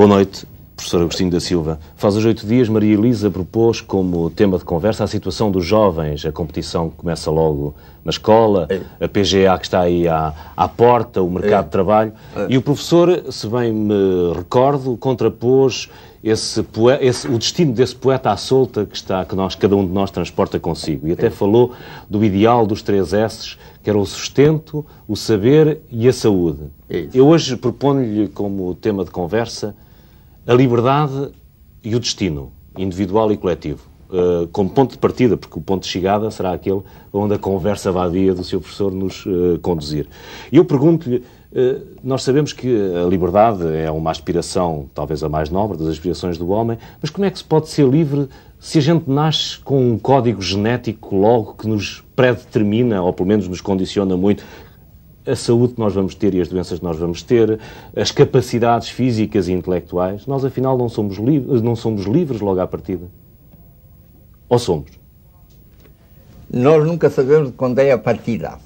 Boa noite, professor Agostinho da Silva. Faz hoje 8 dias, Maria Elisa propôs como tema de conversa a situação dos jovens, a competição que começa logo na escola, a PGA que está aí à porta, o mercado de trabalho, e o professor, se bem me recordo, contrapôs o destino desse poeta à solta que cada um de nós transporta consigo. E até falou do ideal dos 3 S's, que era o sustento, o saber e a saúde. Eu hoje proponho-lhe como tema de conversa a liberdade e o destino, individual e coletivo, como ponto de partida, porque o ponto de chegada será aquele onde a conversa vadia do seu professor nos conduzir. E eu pergunto-lhe, nós sabemos que a liberdade é uma aspiração, talvez a mais nobre das aspirações do homem, mas como é que se pode ser livre se a gente nasce com um código genético logo que nos predetermina, ou pelo menos nos condiciona muito, a saúde que nós vamos ter e as doenças que nós vamos ter, as capacidades físicas e intelectuais? Nós, afinal, não somos livres logo à partida? Ou somos? Nós nunca sabemos quando é a partida.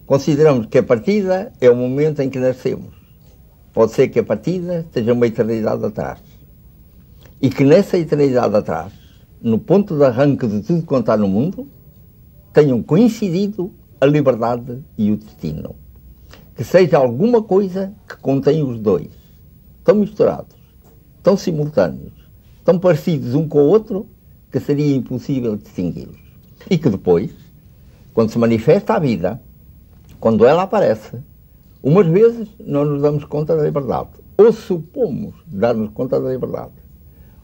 Consideramos que a partida é o momento em que nascemos. Pode ser que a partida esteja uma eternidade atrás. E que nessa eternidade atrás, no ponto de arranque de tudo quanto há no mundo, tenham coincidido a liberdade e o destino. Que seja alguma coisa que contém os dois. Tão misturados, tão simultâneos, tão parecidos um com o outro, que seria impossível distingui-los. E que depois, quando se manifesta a vida, quando ela aparece, umas vezes não nos damos conta da liberdade, ou supomos dar-nos conta da liberdade.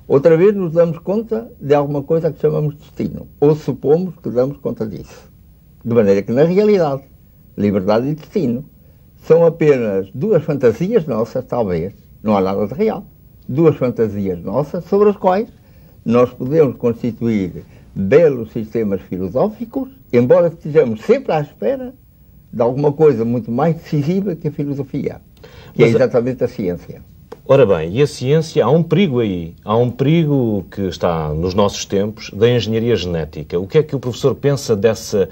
Outra vez nos damos conta de alguma coisa que chamamos destino, ou supomos que damos conta disso. De maneira que, na realidade, liberdade e destino são apenas duas fantasias nossas, talvez, não há nada de real, duas fantasias nossas sobre as quais nós podemos constituir belos sistemas filosóficos, embora estejamos sempre à espera de alguma coisa muito mais decisiva que a filosofia, que é exatamente a ciência. Ora bem, e a ciência, há um perigo aí, há um perigo que está nos nossos tempos da engenharia genética. O que é que o professor pensa dessa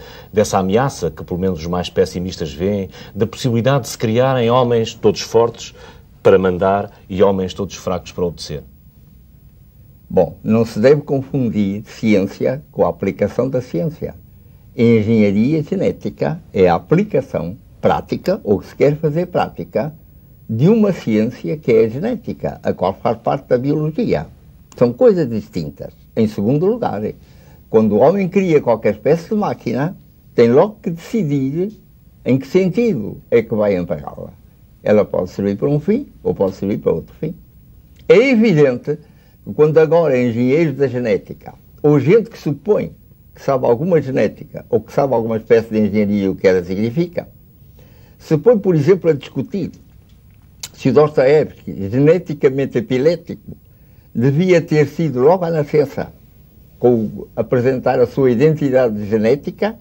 ameaça, que pelo menos os mais pessimistas veem, da possibilidade de se criarem homens todos fortes para mandar e homens todos fracos para obedecer? Bom, não se deve confundir ciência com a aplicação da ciência. Engenharia genética é a aplicação prática, ou que se quer fazer prática, de uma ciência que é a genética, a qual faz parte da biologia. São coisas distintas. Em segundo lugar, quando o homem cria qualquer espécie de máquina, tem logo que decidir em que sentido é que vai empregá-la. Ela pode servir para um fim ou pode servir para outro fim. É evidente que quando agora engenheiros da genética, ou gente que supõe que sabe alguma genética ou que sabe alguma espécie de engenharia o que ela significa, se põe, por exemplo, a discutir se o Dostoiévski, geneticamente epilético, devia ter sido logo à nascença com apresentar a sua identidade genética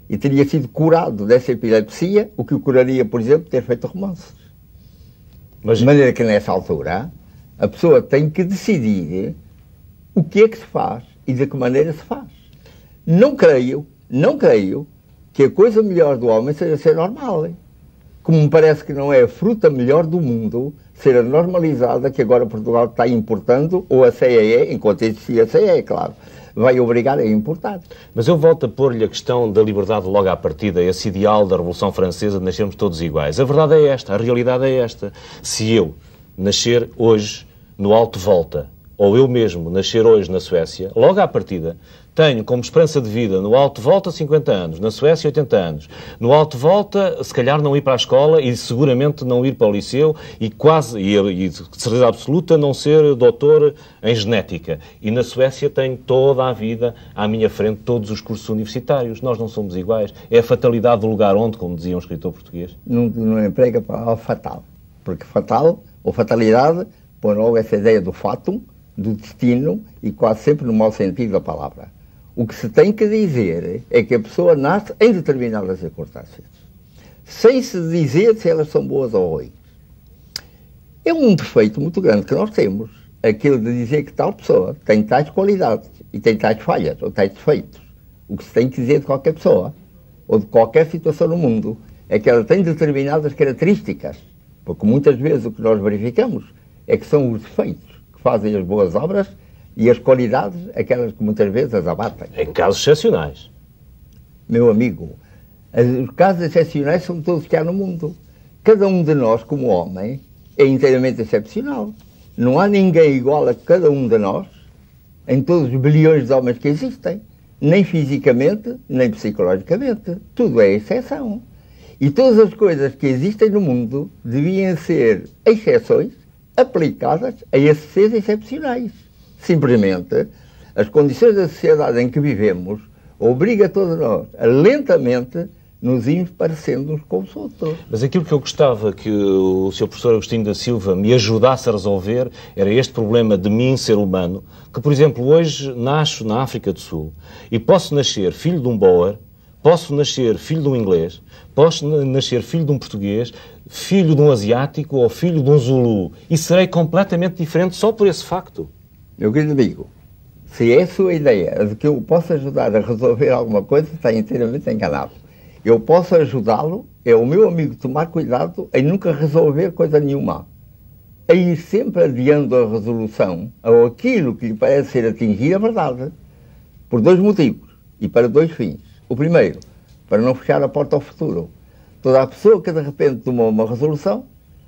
e teria sido curado dessa epilepsia, o que o curaria, por exemplo, ter feito romances. De maneira que nessa altura a pessoa tem que decidir o que é que se faz e de que maneira se faz. Não creio que a coisa melhor do homem seja ser normal. Como me parece que não é a fruta melhor do mundo ser a normalizada que agora Portugal está importando, ou a CEE, enquanto existia a CEE, claro, vai obrigar a importar. Mas eu volto a pôr-lhe a questão da liberdade logo à partida, esse ideal da Revolução Francesa de nascermos todos iguais. A verdade é esta, a realidade é esta. Se eu nascer hoje no Alto Volta, ou eu mesmo nascer hoje na Suécia, logo à partida, tenho como esperança de vida no Alto Volta 50 anos, na Suécia 80 anos. No Alto Volta, se calhar não ir para a escola e seguramente não ir para o liceu e de certeza absoluta não ser doutor em genética. E na Suécia tenho toda a vida à minha frente, todos os cursos universitários. Nós não somos iguais. É a fatalidade do lugar onde, como dizia um escritor português. Não emprega a palavra fatal. Porque fatal, ou fatalidade, põe logo essa ideia do fatum, do destino, e quase sempre no mau sentido da palavra. O que se tem que dizer é que a pessoa nasce em determinadas circunstâncias, sem se dizer se elas são boas ou ruins. É um defeito muito grande que nós temos, aquele de dizer que tal pessoa tem tais qualidades e tem tais falhas ou tais defeitos. O que se tem que dizer de qualquer pessoa, ou de qualquer situação no mundo, é que ela tem determinadas características, porque muitas vezes o que nós verificamos é que são os defeitos que fazem as boas obras e as qualidades, aquelas que muitas vezes as abatem. Em casos excepcionais. Meu amigo, os casos excepcionais são todos que há no mundo. Cada um de nós, como homem, é inteiramente excepcional. Não há ninguém igual a cada um de nós, em todos os bilhões de homens que existem, nem fisicamente, nem psicologicamente. Tudo é exceção. E todas as coisas que existem no mundo deviam ser exceções aplicadas a esses seres excepcionais. Simplesmente, as condições da sociedade em que vivemos obriga todos nós a lentamente nos irmos parecendo uns com os outros. Mas aquilo que eu gostava que o Sr. Professor Agostinho da Silva me ajudasse a resolver era este problema de mim, ser humano, que, por exemplo, hoje nasço na África do Sul e posso nascer filho de um Boer, posso nascer filho de um inglês, posso nascer filho de um português, filho de um asiático ou filho de um zulu e serei completamente diferente só por esse facto. Meu querido amigo, se é a sua ideia de que eu posso ajudar a resolver alguma coisa, está inteiramente enganado. Eu posso ajudá-lo, é o meu amigo tomar cuidado em nunca resolver coisa nenhuma. A ir sempre adiando a resolução ou aquilo que lhe parece ser atingir a verdade, por dois motivos e para dois fins. O primeiro, para não fechar a porta ao futuro. Toda a pessoa que de repente tomou uma resolução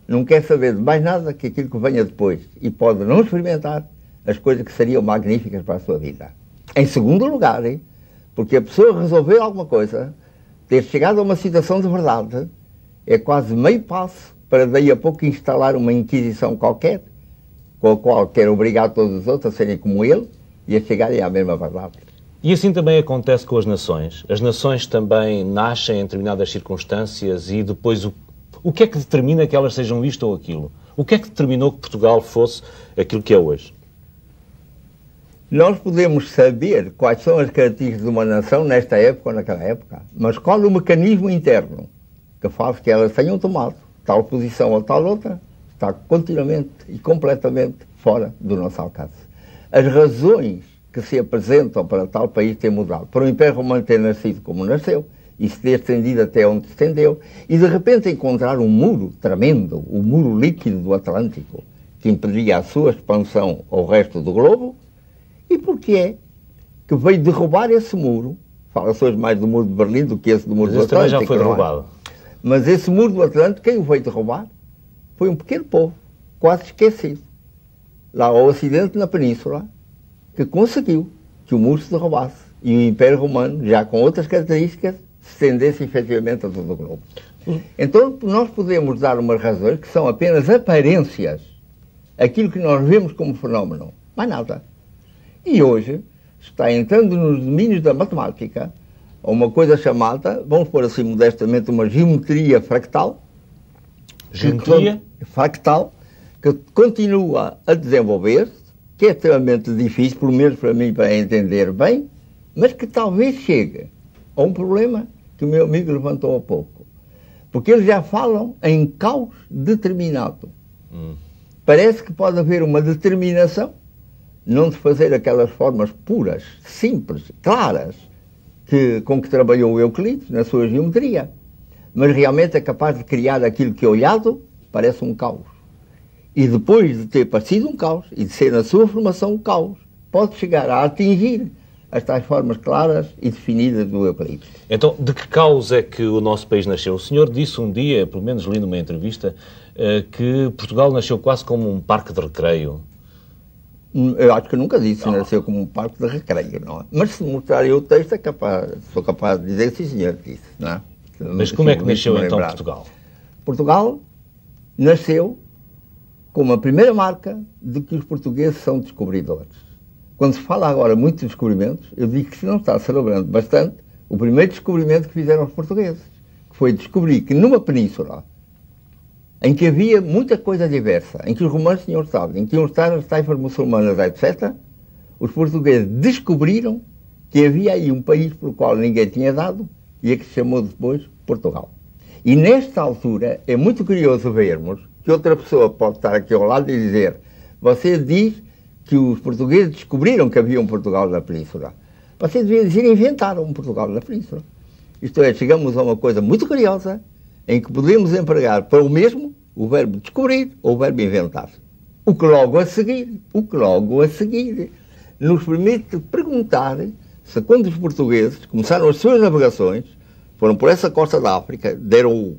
não quer saber de mais nada que aquilo que venha depois e pode não experimentar as coisas que seriam magníficas para a sua vida. Em segundo lugar, porque a pessoa resolver alguma coisa, ter chegado a uma situação de verdade, é quase meio passo para daí a pouco instalar uma inquisição qualquer, com a qual quer obrigar todos os outros a serem como ele e a chegarem à mesma verdade. E assim também acontece com as nações. As nações também nascem em determinadas circunstâncias e depois o que é que determina que elas sejam isto ou aquilo? O que é que determinou que Portugal fosse aquilo que é hoje? Nós podemos saber quais são as características de uma nação nesta época ou naquela época, mas qual o mecanismo interno que faz que elas tenham tomado tal posição ou tal outra, está continuamente e completamente fora do nosso alcance. As razões que se apresentam para tal país ter mudado, para o Império Romano ter nascido como nasceu, e se ter estendido até onde se estendeu, e de repente encontrar um muro tremendo, o muro líquido do Atlântico, que impedia a sua expansão ao resto do globo. E porquê é que veio derrubar esse muro? Fala-se hoje mais do muro de Berlim do que esse do muro do Atlântico. Mas esse também já foi derrubado. Mas esse muro do Atlântico, quem o veio derrubar? Foi um pequeno povo, quase esquecido, lá ao ocidente, na península, que conseguiu que o muro se derrubasse e o Império Romano, já com outras características, se estendesse efetivamente a todo o globo. Então, nós podemos dar umas razões que são apenas aparências, aquilo que nós vemos como fenómeno, mais nada. E hoje está entrando nos domínios da matemática uma coisa chamada, vamos pôr assim modestamente, uma geometria fractal. Geometria? Fractal, que continua a desenvolver-se, que é extremamente difícil, pelo menos para mim, para entender bem, mas que talvez chegue a um problema que o meu amigo levantou há pouco. Porque eles já falam em caos determinado. Parece que pode haver uma determinação, não de fazer aquelas formas puras, simples, claras, com que trabalhou o Euclides na sua geometria, mas realmente é capaz de criar aquilo que, olhado, parece um caos. E depois de ter parecido um caos, e de ser na sua formação um caos, pode chegar a atingir as tais formas claras e definidas do Euclides. Então, de que caos é que o nosso país nasceu? O senhor disse um dia, pelo menos li numa entrevista, que Portugal nasceu quase como um parque de recreio. Eu acho que nunca disse, nasceu como um parque de recreio, não é? Mas se mostrar eu o texto, sou capaz de dizer que sim, senhor, disse, não é? Mas como é que nasceu então Portugal? Portugal nasceu como a primeira marca de que os portugueses são descobridores. Quando se fala agora muito de descobrimentos, eu digo que se não está celebrando bastante o primeiro descobrimento que fizeram os portugueses, que foi descobrir que numa península em que havia muita coisa diversa, em que os romanos tinham estado, em que iam estar as taifas muçulmanas, etc., os portugueses descobriram que havia aí um país pelo qual ninguém tinha dado e a que se chamou depois Portugal. E nesta altura é muito curioso vermos que outra pessoa pode estar aqui ao lado e dizer: você diz que os portugueses descobriram que havia um Portugal na Península. Você devia dizer inventaram um Portugal na Península. Isto é, chegamos a uma coisa muito curiosa, em que podemos empregar para o mesmo o verbo descobrir ou o verbo inventar. O que logo a seguir nos permite perguntar se quando os portugueses começaram as suas navegações, foram por essa costa da África, deram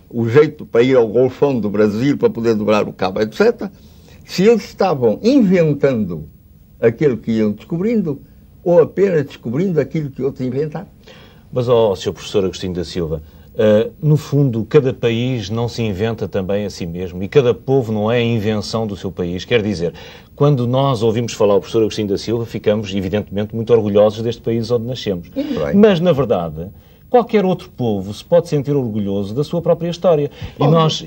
o jeito para ir ao Golfão do Brasil para poder dobrar o cabo, etc., se eles estavam inventando aquilo que iam descobrindo ou apenas descobrindo aquilo que outros inventaram. Mas, Sr. Professor Agostinho da Silva, no fundo, cada país não se inventa também a si mesmo e cada povo não é a invenção do seu país. Quer dizer, quando nós ouvimos falar o professor Agostinho da Silva, ficamos, evidentemente, muito orgulhosos deste país onde nascemos. Mas, na verdade, qualquer outro povo se pode sentir orgulhoso da sua própria história.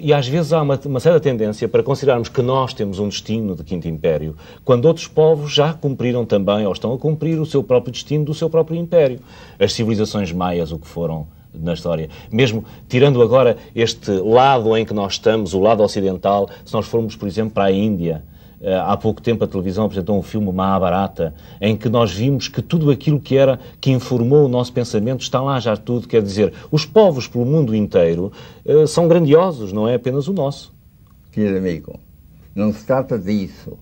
E às vezes há uma certa tendência para considerarmos que nós temos um destino de Quinto Império, quando outros povos já cumpriram também, ou estão a cumprir, o seu próprio destino do seu próprio império. As civilizações maias, o que foram na história. Mesmo tirando agora este lado em que nós estamos, o lado ocidental, se nós formos, por exemplo, para a Índia, há pouco tempo a televisão apresentou um filme Mahabharata, em que nós vimos que tudo aquilo que informou o nosso pensamento está lá já tudo. Quer dizer, os povos pelo mundo inteiro são grandiosos, não é apenas o nosso. Querido amigo, não se trata disso.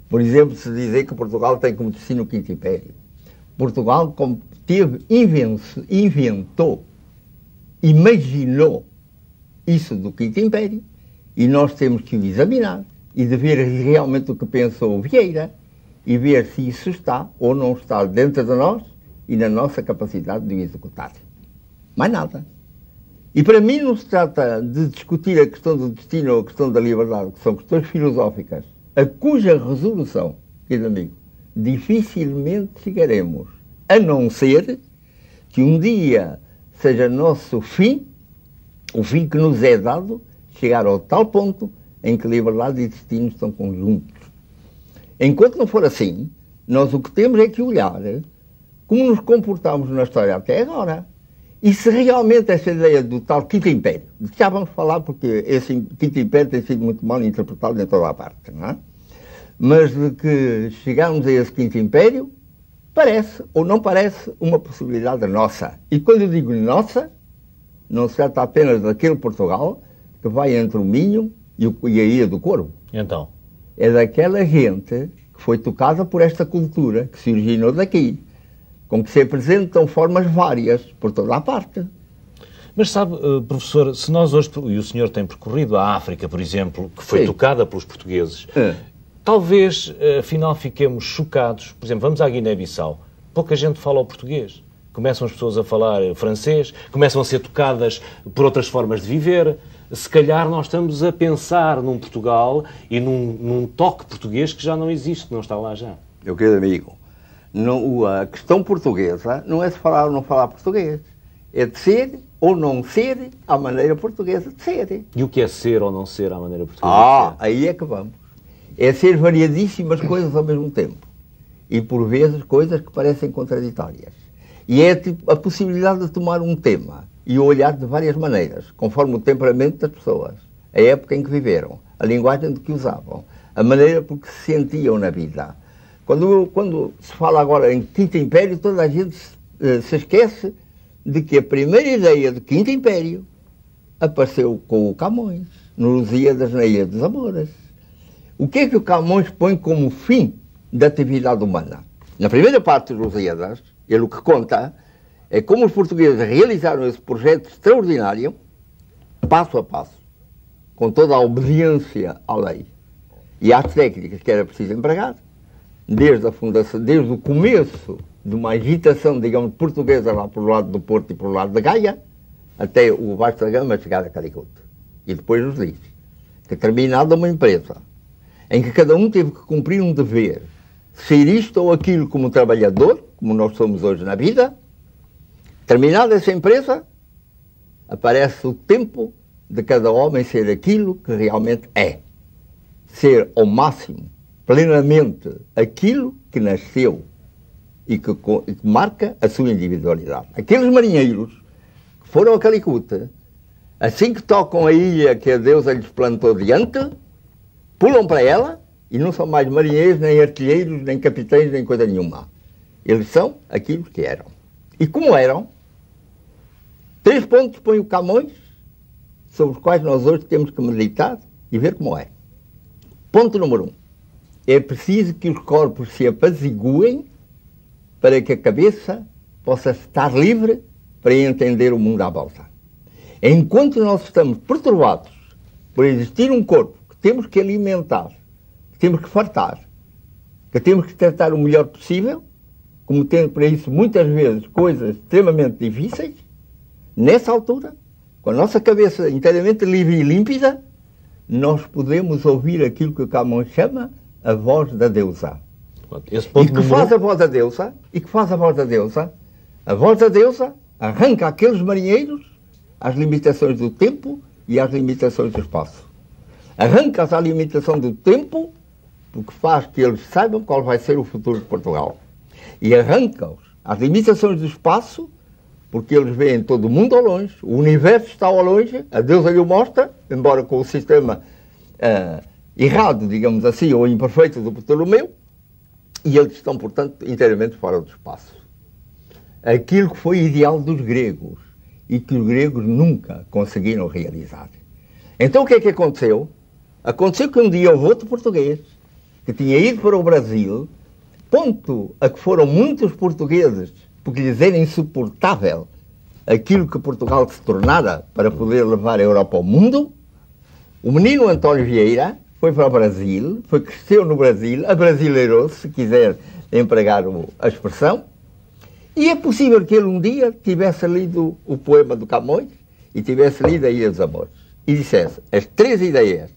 Por exemplo, se dizer que Portugal tem como destino o Quinto Império. Portugal inventou, imaginou isso do Quinto Império e nós temos que o examinar e de ver realmente o que pensou Vieira e ver se isso está ou não está dentro de nós e na nossa capacidade de o executar. Mais nada. E para mim não se trata de discutir a questão do destino ou a questão da liberdade, que são questões filosóficas, a cuja resolução, querido amigo, dificilmente chegaremos, a não ser que um dia seja nosso fim, o fim que nos é dado, chegar ao tal ponto em que liberdade e destino estão conjuntos. Enquanto não for assim, nós o que temos é que olhar como nos comportamos na história até agora. E se realmente essa ideia do tal Quinto Império, de que já vamos falar porque esse Quinto Império tem sido muito mal interpretado em toda a parte, não é? Mas de que chegarmos a esse Quinto Império, parece ou não parece uma possibilidade nossa. E quando eu digo nossa, não se trata apenas daquele Portugal que vai entre o Minho e a Ilha do Corvo. Então? É daquela gente que foi tocada por esta cultura, que se originou daqui, com que se apresentam formas várias por toda a parte. Mas sabe, professor, se nós hoje, e o senhor tem percorrido a África, por exemplo, que foi tocada pelos portugueses, talvez, afinal, fiquemos chocados. Por exemplo, vamos à Guiné-Bissau. Pouca gente fala o português. Começam as pessoas a falar francês, começam a ser tocadas por outras formas de viver. Se calhar nós estamos a pensar num Portugal e num toque português que já não existe, não está lá já. Meu querido amigo, a questão portuguesa não é de falar ou não falar português. É de ser ou não ser à maneira portuguesa de ser. E o que é ser ou não ser à maneira portuguesa de ser? Aí é que vamos. É ser variadíssimas coisas ao mesmo tempo. E por vezes coisas que parecem contraditórias. E é a possibilidade de tomar um tema e olhar de várias maneiras, conforme o temperamento das pessoas, a época em que viveram, a linguagem de que usavam, a maneira por que se sentiam na vida. Quando se fala agora em Quinto Império, toda a gente se esquece de que a primeira ideia de Quinto Império apareceu com o Camões, no Lusíadas, na Ilha dos Amores. O que é que o Camões põe como fim da atividade humana? Na primeira parte dos Lusíadas, ele o que conta é como os portugueses realizaram esse projeto extraordinário, passo a passo, com toda a obediência à lei e às técnicas que era preciso empregar, desde a fundação, desde o começo de uma agitação, digamos, portuguesa lá pelo lado do Porto e pelo lado da Gaia, até o Vasco da Gama chegar a Calicut. E depois nos diz que, terminada uma empresa, em que cada um teve que cumprir um dever, ser isto ou aquilo como trabalhador, como nós somos hoje na vida, terminada essa empresa, aparece o tempo de cada homem ser aquilo que realmente é. Ser ao máximo, plenamente, aquilo que nasceu e que marca a sua individualidade. Aqueles marinheiros que foram a Calicut, assim que tocam a ilha que a deusa lhes plantou diante, pulam para ela e não são mais marinheiros, nem artilheiros, nem capitães, nem coisa nenhuma. Eles são aquilo que eram. E como eram, 3 pontos põe o Camões, sobre os quais nós hoje temos que meditar e ver como é. Ponto número 1. É preciso que os corpos se apaziguem para que a cabeça possa estar livre para entender o mundo à volta. Enquanto nós estamos perturbados por existir um corpo que temos que alimentar, que temos que fartar, que temos que tratar o melhor possível, como tendo para isso muitas vezes coisas extremamente difíceis, nessa altura, com a nossa cabeça inteiramente livre e límpida, nós podemos ouvir aquilo que o Camões chama a voz da deusa. E que faz a voz da deusa, a voz da deusa arranca aqueles marinheiros às limitações do tempo e às limitações do espaço. Arranca-os à limitação do tempo, porque faz que eles saibam qual vai ser o futuro de Portugal. E arranca-os às limitações do espaço, porque eles veem todo o mundo ao longe, o universo está ao longe, a deusa lhe o mostra, embora com o sistema errado, digamos assim, ou imperfeito do Ptolomeu, e eles estão, portanto, inteiramente fora do espaço. Aquilo que foi ideal dos gregos, e que os gregos nunca conseguiram realizar. Então o que é que aconteceu? Aconteceu que um dia houve outro português, que tinha ido para o Brasil, ponto a que foram muitos portugueses, porque lhes era insuportável aquilo que Portugal se tornara para poder levar a Europa ao mundo. O menino António Vieira foi para o Brasil, cresceu no Brasil, abrasileirou-se, se quiser empregar a expressão, e é possível que ele um dia tivesse lido o poema do Camões e tivesse lido a Ilha dos Amores e dissesse: as 3 ideias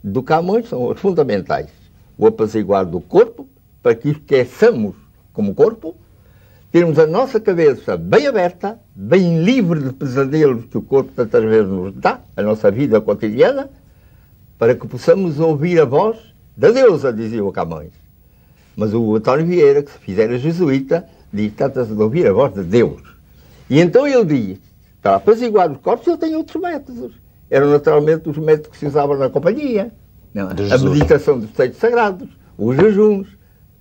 do Camões são as fundamentais. O apaziguar do corpo, para que esqueçamos como corpo, termos a nossa cabeça bem aberta, bem livre de pesadelos que o corpo tantas vezes nos dá, a nossa vida cotidiana, para que possamos ouvir a voz da deusa, dizia o Camões. Mas o António Vieira, que se fizera jesuíta, diz: trata-se de ouvir a voz de Deus. E então ele diz: para apaziguar os corpos eu tenho outros métodos. Eram naturalmente os métodos que se usavam na companhia. Não, a meditação dos textos sagrados, os jejuns,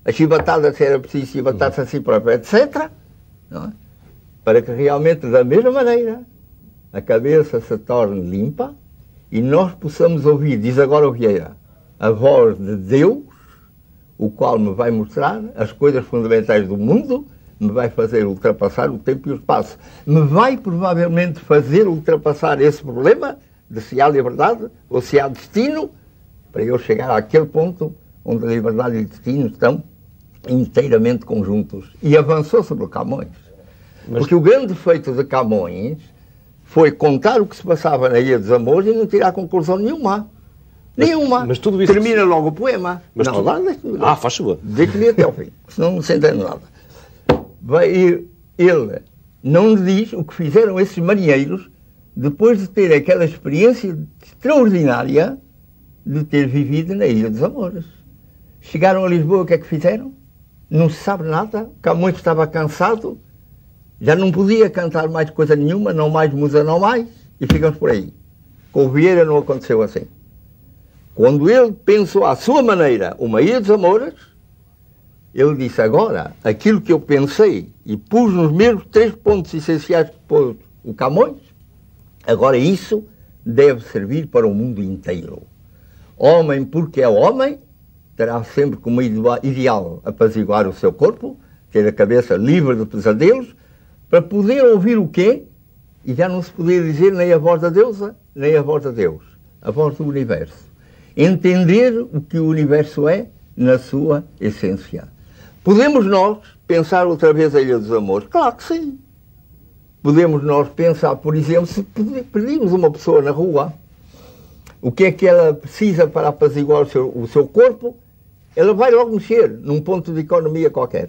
a chibatada, se era preciso chibatar-se a si próprio, etc. Não é? Para que realmente, da mesma maneira, a cabeça se torne limpa e nós possamos ouvir, diz agora o Vieira, a voz de Deus, o qual me vai mostrar as coisas fundamentais do mundo, me vai fazer ultrapassar o tempo e o espaço. Me vai provavelmente fazer ultrapassar esse problema de se há liberdade ou se há destino, para eu chegar àquele ponto onde a liberdade e o destino estão inteiramente conjuntos. E avançou sobre o Camões. Porque o grande feito de Camões foi contar o que se passava na Ilha dos Amores e não tirar conclusão nenhuma. Nenhuma. Mas tudo isso... Termina logo o poema. Mas não, tudo... lá, faz favor. Deixe-me até ao fim, senão não se entende nada. Ele não diz o que fizeram esses marinheiros depois de ter aquela experiência extraordinária de ter vivido na Ilha dos Amores. Chegaram a Lisboa, o que é que fizeram? Não se sabe nada. Camões estava cansado, já não podia cantar mais coisa nenhuma, não mais musa, não mais, e ficamos por aí. Com o Vieira não aconteceu assim. Quando ele pensou à sua maneira uma Ilha dos Amores, ele disse: agora, aquilo que eu pensei e pus nos mesmos 3 pontos essenciais que pôs o Camões, agora isso deve servir para o mundo inteiro. Homem, porque é homem, terá sempre como ideal apaziguar o seu corpo, ter a cabeça livre de pesadelos, para poder ouvir o quê? E já não se podia dizer nem a voz da deusa, nem a voz de Deus, a voz do universo. Entender o que o universo é na sua essência. Podemos nós pensar outra vez a Ilha dos Amores? Claro que sim. Podemos nós pensar, por exemplo, se pedimos uma pessoa na rua, o que é que ela precisa para apaziguar o seu corpo, ela vai logo mexer num ponto de economia qualquer.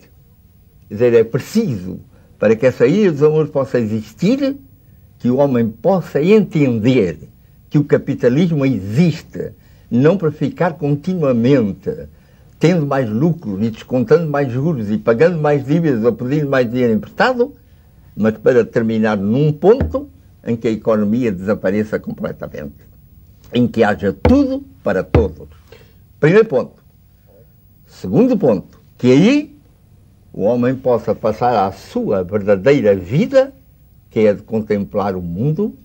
Quer dizer, é preciso, para que essa Ilha dos Amores possa existir, que o homem possa entender que o capitalismo existe, não para ficar continuamente tendo mais lucros e descontando mais juros e pagando mais dívidas ou pedindo mais dinheiro emprestado, mas para terminar num ponto em que a economia desapareça completamente, em que haja tudo para todos. Primeiro ponto. Segundo ponto, que aí o homem possa passar à sua verdadeira vida, que é de contemplar o mundo,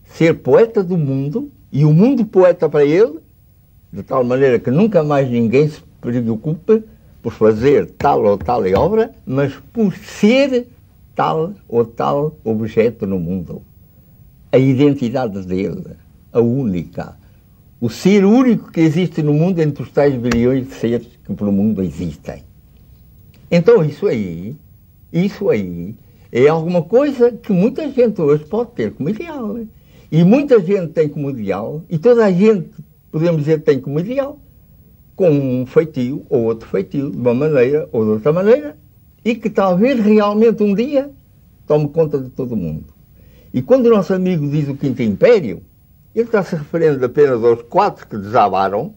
ser poeta do mundo, e o mundo poeta para ele, de tal maneira que nunca mais ninguém se preocupe por fazer tal ou tal obra, mas por ser tal ou tal objeto no mundo. A identidade dele, a única. O ser único que existe no mundo entre os tais bilhões de seres que pelo mundo existem. Então isso aí é alguma coisa que muita gente hoje pode ter como ideal. E muita gente tem como ideal, e toda a gente, podemos dizer, tem como ideal, com um feitio ou outro feitio, de uma maneira ou de outra maneira, e que talvez realmente um dia tome conta de todo o mundo. E quando o nosso amigo diz o Quinto Império, ele está se referindo apenas aos 4 que desabaram,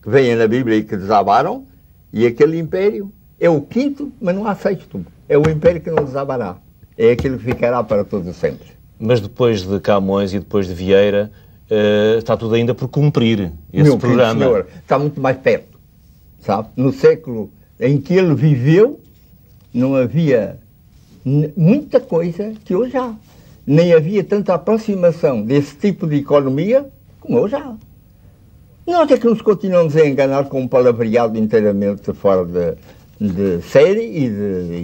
que vêm na Bíblia e que desabaram, e aquele império é o 5º, mas não há 6º. É o império que não desabará. É aquele que ficará para todos sempre. Mas depois de Camões e depois de Vieira, está tudo ainda por cumprir esse programa. Senhor, está muito mais perto, sabe? No século em que ele viveu, não havia muita coisa que hoje há. Nem havia tanta aproximação desse tipo de economia como hoje há. Nós é que nos continuamos a enganar com um palavreado inteiramente fora de série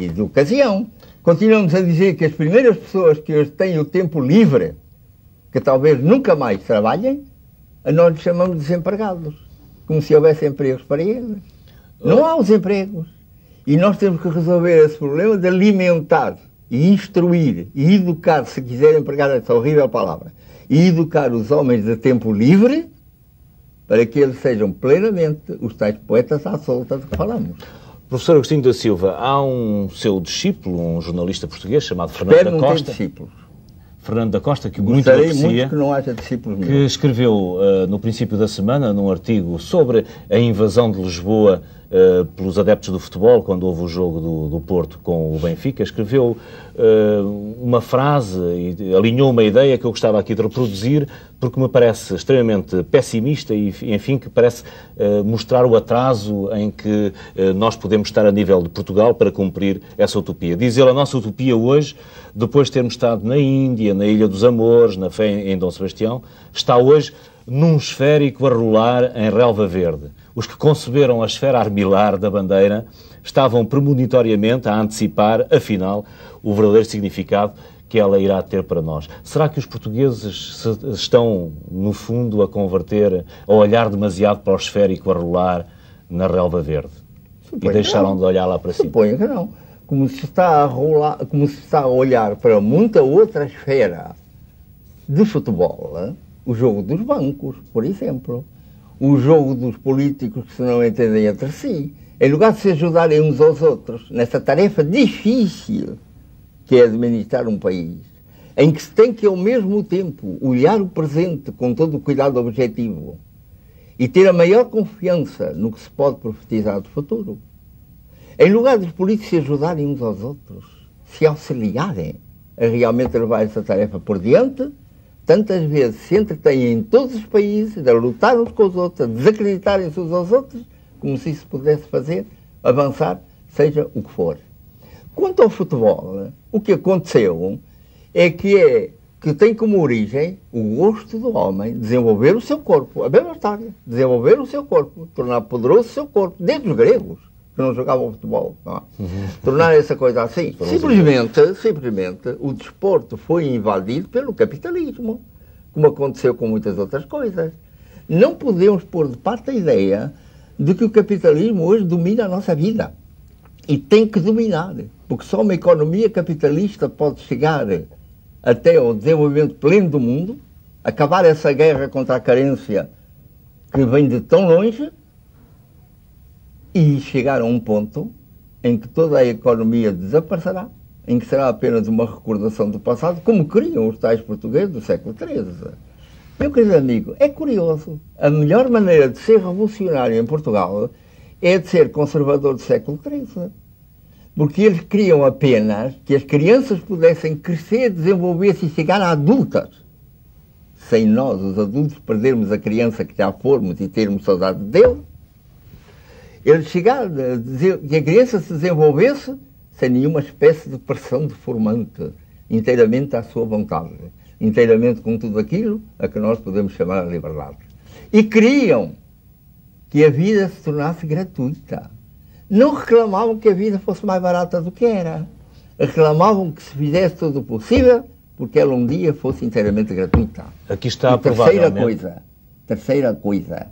e de ocasião. Continuamos a dizer que as primeiras pessoas que hoje têm o tempo livre, que talvez nunca mais trabalhem, a nós lhes chamamos de desempregados, como se houvesse empregos para eles. Não há os empregos. E nós temos que resolver esse problema de alimentar e instruir e educar, se quiserem empregar essa horrível palavra, e educar os homens de tempo livre para que eles sejam plenamente os tais poetas à solta de que falamos. Professor Agostinho da Silva, há um seu discípulo, um jornalista português chamado Fernando da Costa. Discípulos. Fernando da Costa, que muito aprecia, muito que não haja discípulos que escreveu no princípio da semana, num artigo sobre a invasão de Lisboa pelos adeptos do futebol, quando houve o jogo do Porto com o Benfica, escreveu uma frase e alinhou uma ideia que eu gostava aqui de reproduzir, porque me parece extremamente pessimista e, enfim, que parece mostrar o atraso em que nós podemos estar a nível de Portugal para cumprir essa utopia. Diz ele, a nossa utopia hoje, depois de termos estado na Índia, na Ilha dos Amores, na fé em Dom Sebastião, está hoje num esférico a rolar em relva verde. Os que conceberam a esfera armilar da bandeira estavam premonitoriamente a antecipar, afinal, o verdadeiro significado que ela irá ter para nós. Será que os portugueses estão, no fundo, a converter, a olhar demasiado para o esférico a rolar na relva verde? E deixaram de olhar lá para cima? Suponho que não. Como se está a rolar, como se está a olhar para muita outra esfera de futebol, o jogo dos bancos, por exemplo, o jogo dos políticos que se não entendem entre si, em lugar de se ajudarem uns aos outros nessa tarefa difícil que é administrar um país, em que se tem que ao mesmo tempo olhar o presente com todo o cuidado objetivo e ter a maior confiança no que se pode profetizar do futuro. Em lugar dos políticos se ajudarem uns aos outros, se auxiliarem a realmente levar essa tarefa por diante, tantas vezes se entretêm em todos os países a lutar uns com os outros, a desacreditarem-se uns aos outros, como se isso pudesse fazer avançar, seja o que for. Quanto ao futebol, o que aconteceu é que tem como origem o gosto do homem desenvolver o seu corpo, a mesma história, desenvolver o seu corpo, tornar poderoso o seu corpo, desde os gregos, que não jogavam futebol, não é? Tornar essa coisa assim. Simplesmente o desporto foi invadido pelo capitalismo, como aconteceu com muitas outras coisas. Não podemos pôr de parte a ideia de que o capitalismo hoje domina a nossa vida. E tem que dominar, porque só uma economia capitalista pode chegar até ao desenvolvimento pleno do mundo, acabar essa guerra contra a carência que vem de tão longe, e chegar a um ponto em que toda a economia desaparecerá, em que será apenas uma recordação do passado, como queriam os tais portugueses do século XIII. Meu querido amigo, é curioso. A melhor maneira de ser revolucionário em Portugal é de ser conservador do século XIII. Porque eles queriam apenas que as crianças pudessem crescer, desenvolver-se e chegar a adultas. Sem nós, os adultos, perdermos a criança que já formos e termos saudade dele, eles chegaram a dizer que a criança se desenvolvesse sem nenhuma espécie de pressão deformante, inteiramente à sua vontade, inteiramente com tudo aquilo a que nós podemos chamar a liberdade. E queriam que a vida se tornasse gratuita. Não reclamavam que a vida fosse mais barata do que era. Reclamavam que se fizesse tudo o possível porque ela um dia fosse inteiramente gratuita. Aqui está e terceira coisa,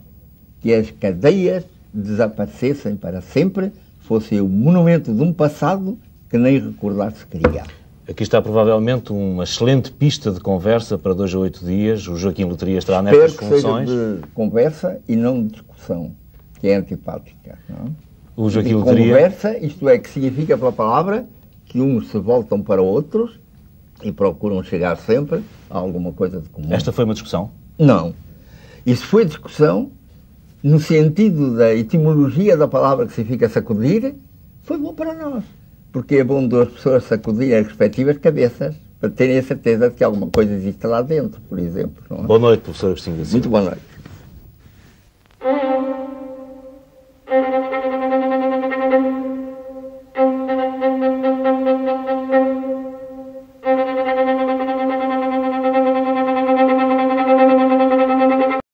que as cadeias desaparecessem para sempre, fosse o monumento de um passado que nem recordar se queria. Aqui está provavelmente uma excelente pista de conversa para 2 a 8 dias. O Joaquim Loteria estará nestas funções. Seja de conversa e não de discussão, que é antipática. Não? O Joaquim Loteria... Conversa, isto é, que significa pela palavra que uns se voltam para outros e procuram chegar sempre a alguma coisa de comum. Esta foi uma discussão? Não. Isso foi discussão no sentido da etimologia da palavra que significa sacudir, foi bom para nós. Porque é bom duas pessoas sacudirem as respectivas cabeças para terem a certeza de que alguma coisa existe lá dentro, por exemplo. Não é? Boa noite, professor Agostinho da Silva. Muito boa noite.